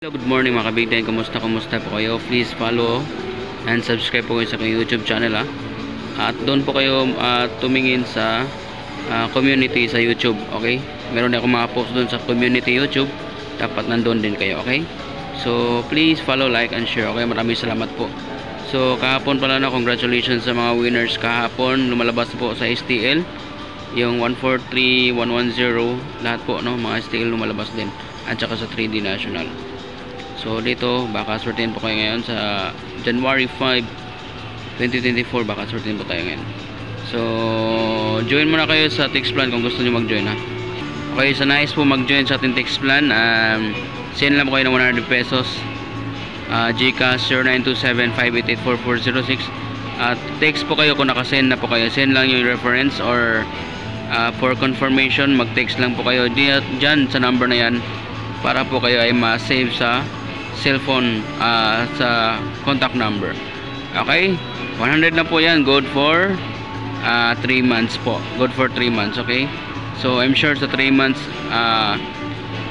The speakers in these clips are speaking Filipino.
Hello, good morning mga kabigday. Kumusta po kayo? Please follow and subscribe po kayo sa aking YouTube channel At doon po kayo tumingin sa community sa YouTube, okay? Meron din ako mga post doon sa community YouTube. Dapat nandoon din kayo, okay? So please follow, like and share, okay? Maraming salamat po. So kahapon pala na, congratulations sa mga winners kahapon. Lumalabas po sa STL yung 143, 110, lahat po, no? Mga STL lumalabas din, at saka sa 3D National. So dito baka swertein po kayo ngayon sa January 5, 2024. Baka swertein po tayo ngayon. So join muna kayo sa text plan kung gusto niyo mag-join, Okay, sa nais po mag-join sa ating text plan, send lang po kayo ng 100 pesos, GCash 0927-588-4406. At text po kayo kung nakasend na po kayo. Send lang yung reference or for confirmation, mag-text lang po kayo dyan sa number na yan, para po kayo ay ma-save sa cellphone, sa contact number. Okay, 100 na po yan. Good for 3 months po. Good for 3 months, okay? So I'm sure sa 3 months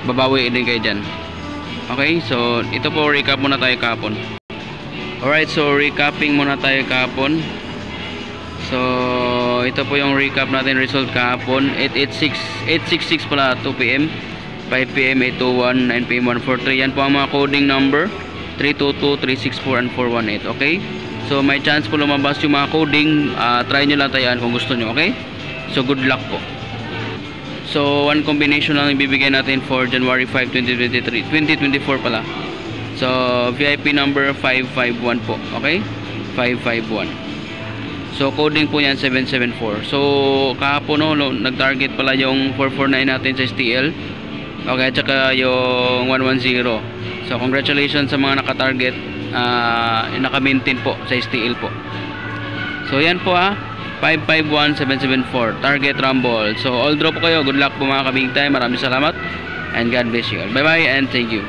babawi din kayo dyan. Okay, so ito po, recap muna tayo kahapon. Alright, so recapping muna tayo kahapon. So ito po yung recap natin, result kahapon. 866 pala, 2 PM, 5 PM, 821, 9 PM, 143. Yan po ang mga coding number, 322, 364, and 418. Okay, so may chance po lumabas yung mga coding. Try nyo lang tayo kung gusto nyo, okay? So good luck po. So one combination lang ibibigay natin for January 5, 2024 pala. So VIP number 551 po, okay? 551. So coding po yan 774. So kahapon nag-target pala yung 449 natin sa STL. Okay, at saka yung 110. So congratulations sa mga naka-target, naka-maintain po sa STL po. So yan po 551774 target rumble. So all draw po kayo. Good luck po mga kabig time. Maraming salamat and God bless you all. Bye bye and thank you.